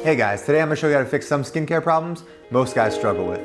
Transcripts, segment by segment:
Hey guys, today I'm gonna show you how to fix some skincare problems most guys struggle with.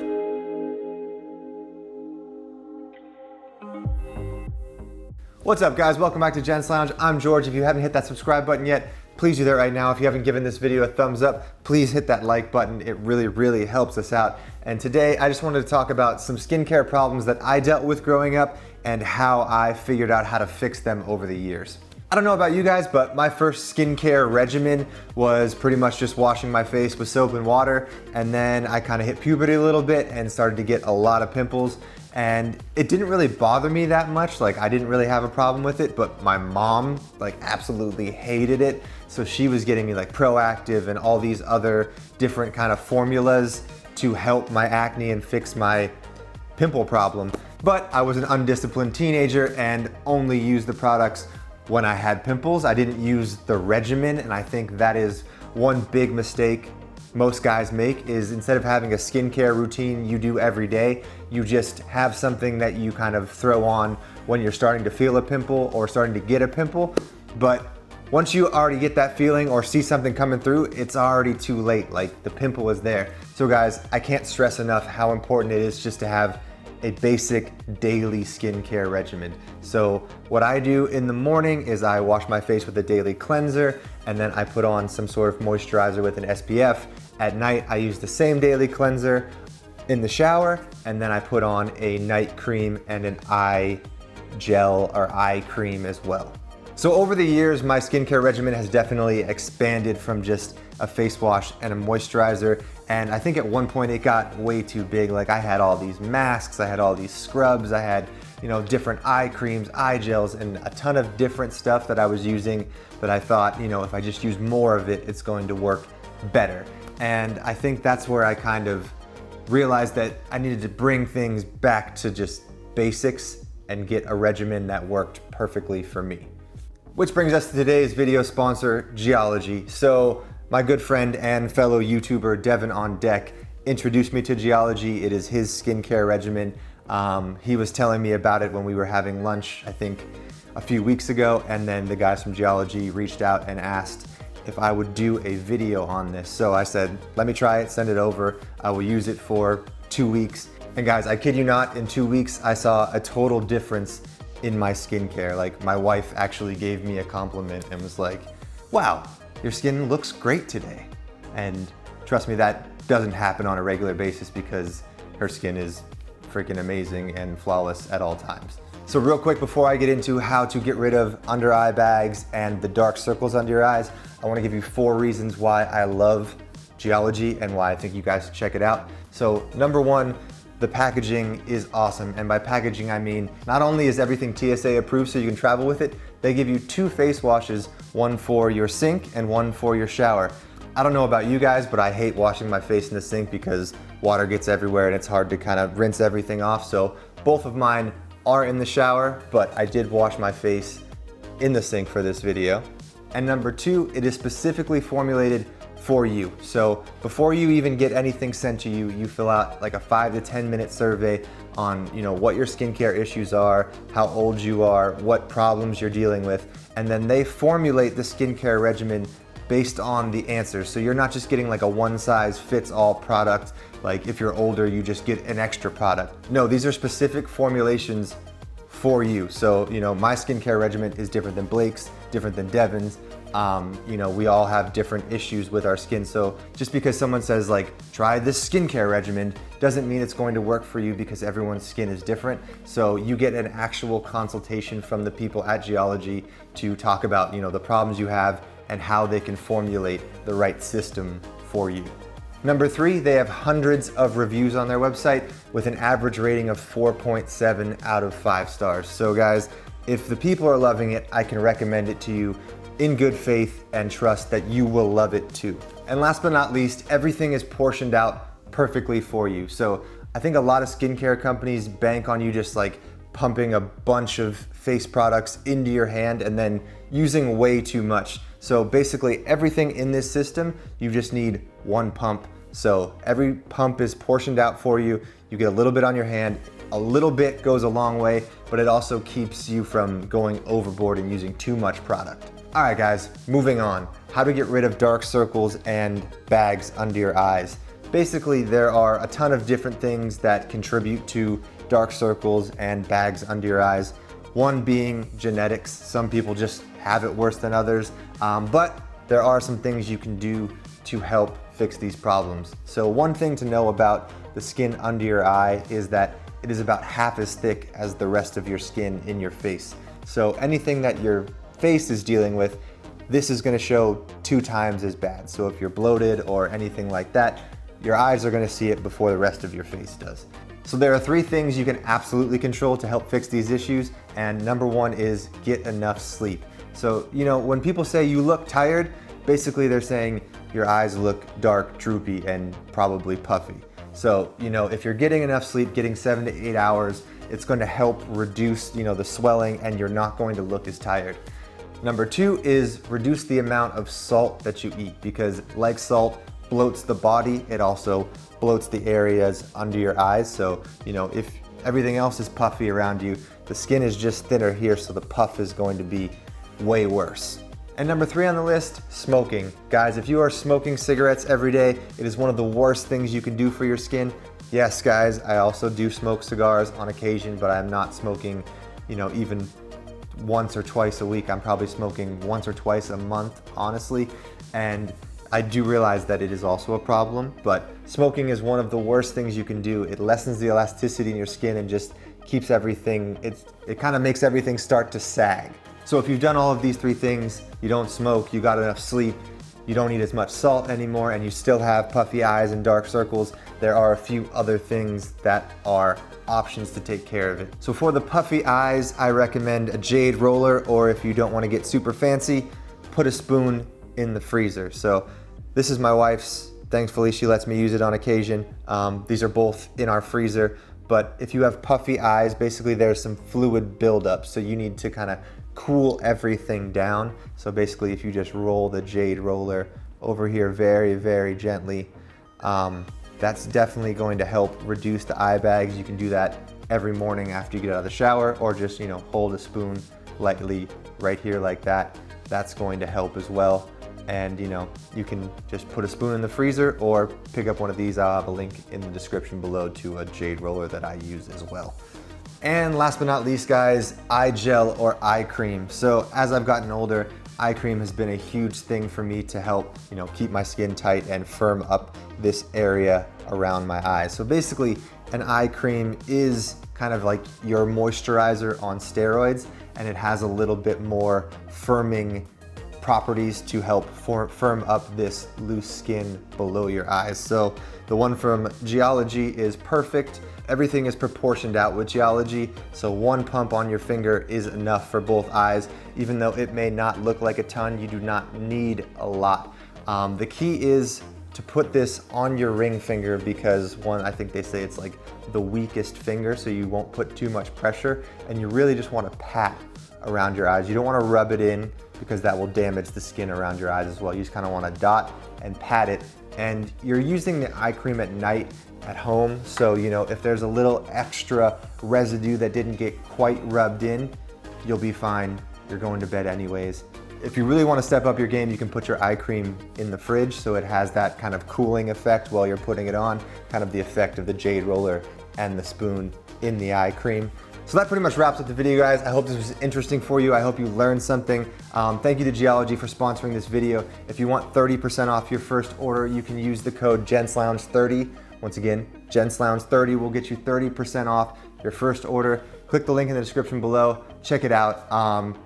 What's up guys, welcome back to gentslounge. I'm George. If you haven't hit that subscribe button yet, please do that right now. If you haven't given this video a thumbs up, please hit that like button. It really helps us out. And today I just wanted to talk about some skincare problems that I dealt with growing up and how I figured out how to fix them over the years. I don't know about you guys, but my first skincare regimen was pretty much just washing my face with soap and water, and then I kind of hit puberty a little bit and started to get a lot of pimples, and it didn't really bother me that much. Like, I didn't really have a problem with it, but my mom like absolutely hated it, so she was getting me like Proactive and all these other different kind of formulas to help my acne and fix my pimple problem. But I was an undisciplined teenager and only used the products when I had pimples. I didn't use the regimen, and I think that is one big mistake most guys make, is instead of having a skincare routine you do every day, you just have something that you kind of throw on when you're starting to feel a pimple or starting to get a pimple. But once you already get that feeling or see something coming through, it's already too late. Like, the pimple is there. So guys, I can't stress enough how important it is just to have a basic daily skincare regimen. So what I do in the morning is I wash my face with a daily cleanser, and then I put on some sort of moisturizer with an SPF. At night, I use the same daily cleanser in the shower, and then I put on a night cream and an eye gel or eye cream as well. So over the years, my skincare regimen has definitely expanded from just a face wash and a moisturizer. And I think at one point it got way too big. Like, I had all these masks, I had all these scrubs, I had, different eye creams, eye gels, and a ton of different stuff that I was using that I thought, if I just use more of it, it's going to work better. And I think that's where I kind of realized that I needed to bring things back to just basics and get a regimen that worked perfectly for me. Which brings us to today's video sponsor, Geologie. So my good friend and fellow YouTuber Devin on Deck introduced me to Geologie. It is his skincare regimen. He was telling me about it when we were having lunch, I think a few weeks ago, and then the guys from Geologie reached out and asked if I would do a video on this. So I said, let me try it, send it over. I will use it for 2 weeks. And guys, I kid you not, in 2 weeks, I saw a total difference in my skincare. Like, my wife actually gave me a compliment and was like, wow, your skin looks great today. And trust me, that doesn't happen on a regular basis because her skin is freaking amazing and flawless at all times. So real quick, before I get into how to get rid of under eye bags and the dark circles under your eyes, I want to give you 4 reasons why I love Geologie and why I think you guys should check it out. So number 1, the packaging is awesome. And by packaging, I mean, not only is everything TSA approved so you can travel with it, they give you 2 face washes, one for your sink and one for your shower. I don't know about you guys, but I hate washing my face in the sink because water gets everywhere and it's hard to kind of rinse everything off. So both of mine are in the shower, but I did wash my face in the sink for this video. And number 2, it is specifically formulated for you. So before you even get anything sent to you, you fill out like a 5 to 10 minute survey on what your skincare issues are, how old you are, what problems you're dealing with, and then they formulate the skincare regimen based on the answers. So you're not just getting like a one-size-fits-all product, like if you're older you just get an extra product. No, these are specific formulations for you. So my skincare regimen is different than Blake's, different than Devin's. We all have different issues with our skin. So just because someone says like, try this skincare regimen, doesn't mean it's going to work for you because everyone's skin is different. So you get an actual consultation from the people at Geologie to talk about, the problems you have and how they can formulate the right system for you. Number 3, they have hundreds of reviews on their website with an average rating of 4.7 out of 5 stars. So guys, if the people are loving it, I can recommend it to you in good faith and trust that you will love it too. And last but not least, everything is portioned out perfectly for you. So I think a lot of skincare companies bank on you just like pumping a bunch of face products into your hand and then using way too much. So basically everything in this system, you just need one pump. So every pump is portioned out for you. You get a little bit on your hand. A little bit goes a long way, but it also keeps you from going overboard and using too much product. All right guys, moving on. How to get rid of dark circles and bags under your eyes. Basically, there are a ton of different things that contribute to dark circles and bags under your eyes. One being genetics. Some people just have it worse than others, but there are some things you can do to help fix these problems. So one thing to know about the skin under your eye is that it is about half as thick as the rest of your skin in your face. So anything that your face is dealing with, this is going to show 2 times as bad. So if you're bloated or anything like that, your eyes are going to see it before the rest of your face does. So there are 3 things you can absolutely control to help fix these issues, and number 1 is get enough sleep. So, you know, when people say you look tired, basically they're saying your eyes look dark, droopy, and probably puffy. So, you know, if you're getting enough sleep, getting 7 to 8 hours, it's going to help reduce, you know, the swelling, and you're not going to look as tired. Number 2 is reduce the amount of salt that you eat, because like salt bloats the body, it also bloats the areas under your eyes. So, you know, if everything else is puffy around you, the skin is just thinner here, so the puff is going to be way worse. And number 3 on the list, smoking. Guys, if you are smoking cigarettes every day, it is one of the worst things you can do for your skin. Yes, guys, I also do smoke cigars on occasion, but I'm not smoking, you know, even once or twice a week. I'm probably smoking once or twice a month, honestly. And I do realize that it is also a problem, but smoking is one of the worst things you can do. It lessens the elasticity in your skin and just keeps everything, it kind of makes everything start to sag. So if you've done all of these 3 things, you don't smoke, you got enough sleep, you don't eat as much salt anymore, and you still have puffy eyes and dark circles, there are a few other things that are options to take care of it. So for the puffy eyes, I recommend a jade roller, or if you don't want to get super fancy, put a spoon in the freezer. So this is my wife's. Thankfully, she lets me use it on occasion. These are both in our freezer, but if you have puffy eyes, basically there's some fluid buildup, so you need to kind of cool everything down. So basically, if you just roll the jade roller over here very, very gently, that's definitely going to help reduce the eye bags. You can do that every morning after you get out of the shower, or just, you know, hold a spoon lightly right here like that. That's going to help as well. And, you know, you can just put a spoon in the freezer or pick up one of these. I'll have a link in the description below to a jade roller that I use as well. And last but not least, guys, eye gel or eye cream. So as I've gotten older, eye cream has been a huge thing for me to help, you know, keep my skin tight and firm up this area around my eyes. So basically, an eye cream is kind of like your moisturizer on steroids, and it has a little bit more firming properties to help firm up this loose skin below your eyes. So the one from Geologie is perfect. Everything is proportioned out with Geologie, so 1 pump on your finger is enough for both eyes. Even though it may not look like a ton, you do not need a lot. The key is to put this on your ring finger, because I think they say it's like the weakest finger, so you won't put too much pressure, and you really just want to pat around your eyes. You don't want to rub it in, because that will damage the skin around your eyes as well. You just kind of want to dot and pat it. And you're using the eye cream at night at home, so, you know, if there's a little extra residue that didn't get quite rubbed in, you'll be fine. You're going to bed anyways. If you really want to step up your game, you can put your eye cream in the fridge, so it has that kind of cooling effect while you're putting it on, kind of the effect of the jade roller and the spoon in the eye cream. So that pretty much wraps up the video, guys. I hope this was interesting for you. I hope you learned something. Thank you to Geologie for sponsoring this video. If you want 30% off your first order, you can use the code gentslounge30. Once again, gentslounge30 will get you 30% off your first order. Click the link in the description below. Check it out.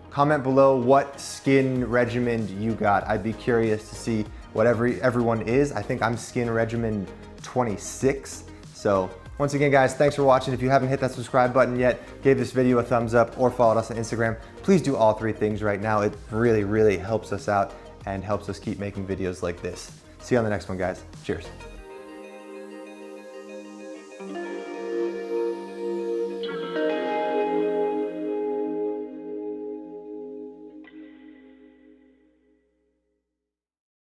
Comment below what skin regimen you got. I'd be curious to see what everyone is. I think I'm skin regimen 26. So once again, guys, thanks for watching. If you haven't hit that subscribe button yet, gave this video a thumbs up, or followed us on Instagram, please do all 3 things right now. It really, really helps us out and helps us keep making videos like this. See you on the next one, guys. Cheers.